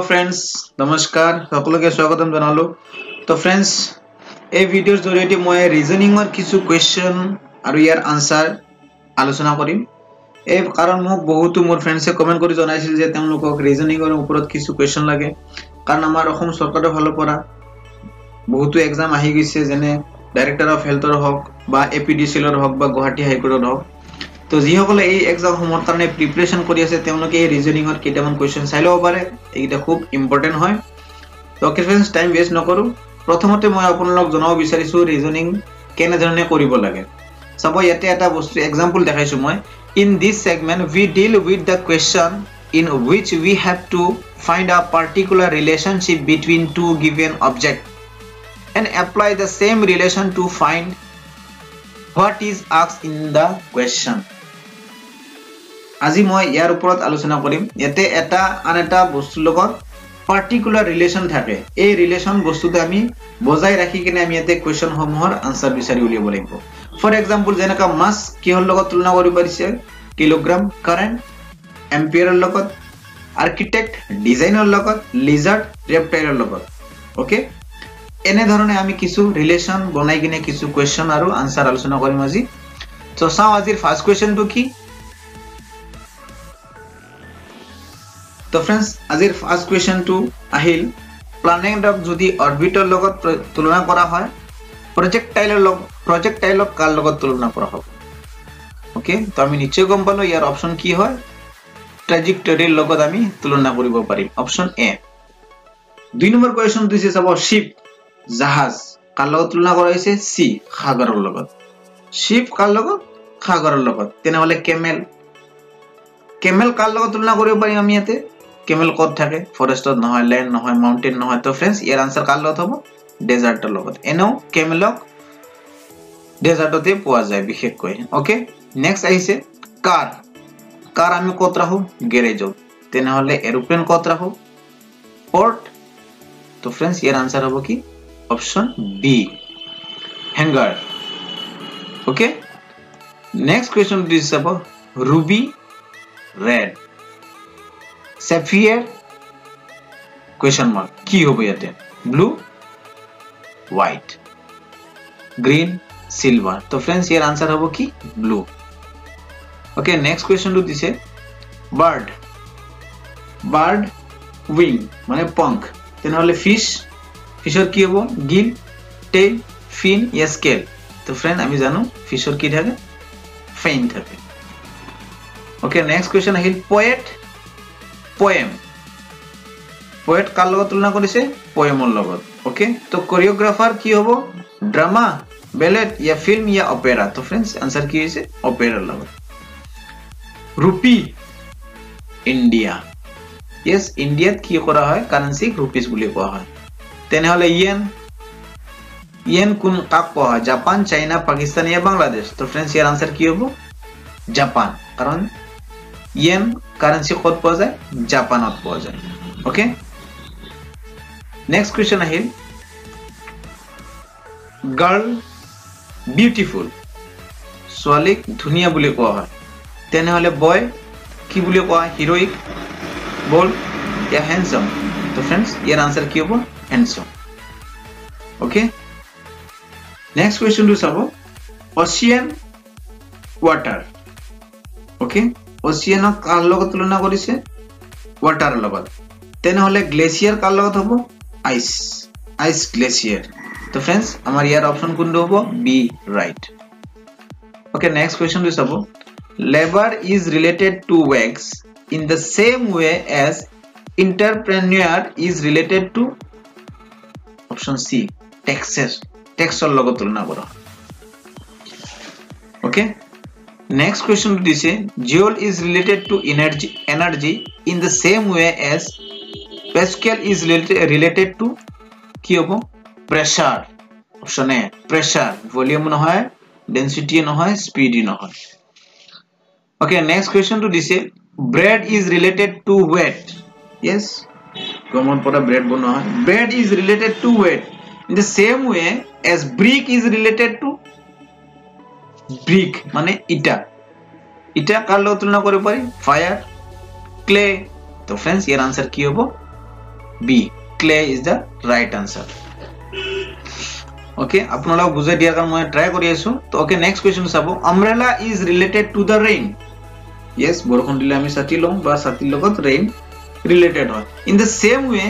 friends नमस्कार সকলকে স্বাগতম জানালো তো फ्रेंड्स এই ভিডিওৰ জৰিয়তে মই ৰিজনিংৰ কিছু কোৱেশ্চন আৰু ইয়াৰ আনসাৰ আলোচনা কৰিম এই কাৰণ মোক বহুতো মোৰ ফ্ৰেন্ডছে কমেন্ট কৰি জনাইছিল যে তেওঁলোকক ৰিজনিংৰ ওপৰত কিছু কোৱেশ্চন লাগে কাৰণ আমাৰ অসম চৰকাৰৰ ফালৰ পৰা বহুতো এক্সাম আহি গৈছে যেনে ডাইৰেক্টৰ অফ হেলথৰ হক বা এপিডিচিএলৰ হক বা গুৱাহাটী হাইকোৰ্টৰ হক তো যিসকলে এই এক্সাম সমূহৰ কাৰণে প্ৰিপাৰেচন কৰি আছে তেওঁলোকে এই ৰিজনিংৰ কেইটামান কোৱেশ্চন চাই লব পাৰে এইটা খুব ইম্পৰ্টেন্ট হয় তো ফ্ৰেন্ডস টাইম वेस्ट নকৰো প্ৰথমতে মই আপোনালোকক জনাব বিচাৰিছো ৰিজনিং কেনে ধৰণে কৰিব লাগে চাব ইয়াতে এটা বস্তু এক্সাম্পল দেখাইছো মই in this segment we deal with the question in which we have to find a particular relationship between two given objects and apply the same relation to find what is asked in the question আজি মই ইয়াৰ ওপৰত আলোচনা কৰিম ইয়াতে এটা আনটা বস্তুৰ লগত particular relation থাকে এই ৰিলেচন বস্তুটো আমি বজাই ৰাখি কিনে আমি ইয়াতে কোৱেশ্চন সমূহৰ আনসাৰ বিচাৰি উলিয়াব লাগিব ফৰ এক্সাম্পল যেনেকা মাস কিহৰ লগত তুলনা কৰিব পাৰিছে কিলোগ্ৰাম কাৰেন্ট এম্পিয়াৰৰ লগত আৰ্কিটেক্ট ডিজাইনৰ লগত লিজাৰ্ড ৰেপটাইলৰ লগত ওকে এনে ধৰণে আমি কিছু ৰিলেচন বনাই কিনে কিছু কোৱেশ্চন আৰু আনসাৰ আলোচনা কৰিম আজি তো চাও আজিৰ ফাৰ্স্ট কোৱেশ্চনটো কি तो फ्रेंड्स আজিৰ ফাৰ্স্ট কোৱেশ্চনটো আহিল প্ল্যানেটক যদি অৰবিটৰ লগত তুলনা কৰা হয় প্ৰজেক্টাইলৰ কাল লগত তুলনা কৰা হ'ব ওকে তো আমি নিচে গম পালো ইয়াৰ অপচন কি হয় ট্ৰেজেক্টৰীৰ লগত আমি তুলনা কৰিব পাৰিম অপচন এ দুই নম্বৰ কোৱেশ্চন দিছে চাব শিপ জাহাজ কাল লগত তুলনা কৰা হৈছে সি সাগৰৰ লগত শিপ কাল লগত সাগৰৰ লগত তেনেহলে কেমেল কাল লগত তুলনা কৰিব পাৰিম আমি ইয়াতে কেমেল কত থাকে ফৰেষ্টত নহয় ল্যান্ড নহয় মাউন্টেন নহয় তো फ्रेंड्स ইয়াৰ আনসাৰ কাল লগত হ'ব ডেজাৰ্টৰ লগত এনো কেমেলক ডেজাৰ্টতে পোৱা যায় বিশেষকৈ ওকে নেক্সট আহিছে কাৰ আমি কত ৰাখো গ্যাৰেজত তেনেহলে এৰোপ্লেন কত ৰাখো পোৰ্ট তো फ्रेंड्स ইয়াৰ আনসাৰ হ'ব কি option b hanger okay next question this চাব ruby red sapphire question mark কি হবে ইয়াতে blue white green silver তো फ्रेंड्स ইয়াৰ আনসাৰ হ'ব কি blue ওকে নেক্সট কোৱেশ্চনটো দিছে bird wing মানে পঙ্খ তেনেহলে ফিশৰ কি হ'ব গিল টেইল ফিন ইয়া স্কেল তো फ्रेंड আমি জানো ফিশৰ কি থাকে ফেইন থাকে ओके नेक्स्ट क्वेश्चन আহিল पोएट কাৰ লগত তুলনা কৰিছে পোয়েমৰ লগত ओके तो कोरियोग्राफर কি হ'ব ড্ৰামা বেলেট या फिल्म या অপেৰা তো फ्रेंड्स आंसर কি হৈছে অপেৰাৰ লগত ৰুপি ইন্ডিয়া यस ইন্ডিয়াত কি কৰা হয় কাৰেন্সি ৰুপিস বুলি কোৱা হয় তেনেহলে ইয়েন কোন কাক কোৱা হয় জাপান চাইনা পাকিস্তান या বাংলাদেশ তো फ्रेंड्स ইয়াৰ आंसर কি হ'ব জাপান কাৰণ येन কাৰেন্সি কত পোৱা যায় জাপানত পোৱা যায় ওকে নেক্সট কোৱেশ্চন আহিল গাৰ্ল বিউটিফুল ছোৱালীক ধুনিয়া বুলি কোৱা হয় তেনেহলে বয় কি বুলি কোৱা হয় হিৰোইক বল या হ্যান্ডসাম তো फ्रेंड्स ইয়াৰ আনসাৰ কি হ'ব হ্যান্ডসাম ওকে নেক্সট কোৱেশ্চনটো চাব ওচিয়ান ওয়াটাৰ ওকে ওচিয়ানক কাৰ লগত তুলনা কৰিছে ওয়াটাৰ লগত তেনেহলে গ্লেচিয়াৰ কাৰ লগত হ'ব আইস গ্লেচিয়াৰ তো फ्रेंड्स আমাৰ ইয়াৰ অপচন কোনটো হ'ব b right okay next question টো চাব labour is related to works in the same way as entrepreneur is related to option c টেক্সৰ লগত তুলনা কৰা okay Next question this is Joule is related to energy in the same way as Pascal is related to কি হ'ব pressure option A pressure volume নহয় density নহয় speed নহয় okay next question to this is bread is related to weight yes common পড়া bread বনোৱা হয় bread is related to weight in the same way as brick is related to brick মানে ইটা কাৰ লগত তুলনা কৰিব পাৰি ফায়াৰ ক্লে তো फ्रेंड्स ইয়াৰ আনসাৰ কি হ'ব B clay is the right answer okay আপোনালোক বুজাই দিয়াৰ কাৰণে মই ট্ৰাই কৰি আছো তো ওকে নেক্সট কোৱেশ্চন চাব umbrella is related to the rain yes বৰষুণ দিলে আমি ছাতি লওঁ বা ছাতিৰ লগত ৰেইন ৰিলেটেড হয় in the same way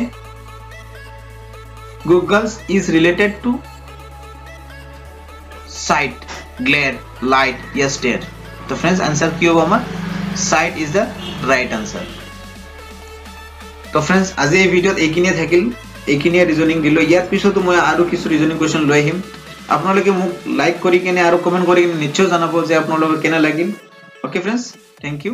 goggles is related to sight glare light या stare तो फ्रेंड्स आंसर কি হ'ব আমাৰ sight is the right answer তো फ्रेंड्स আজি এই ভিডিওত এইখিনিয়ে থাকিল এইখিনিয়ে ৰিজনিং দিলো ইয়াৰ পিছতো মই আৰু কিছু ৰিজনিং কোৱেশ্চন লৈ আহিম আপোনালোকে মোক লাইক কৰি কিনে আৰু কমেন্ট কৰি কিনে নিশ্চয় জনাব যে আপোনালোকৰ কেনে লাগিল ওকে फ्रेंड्स थैंक यू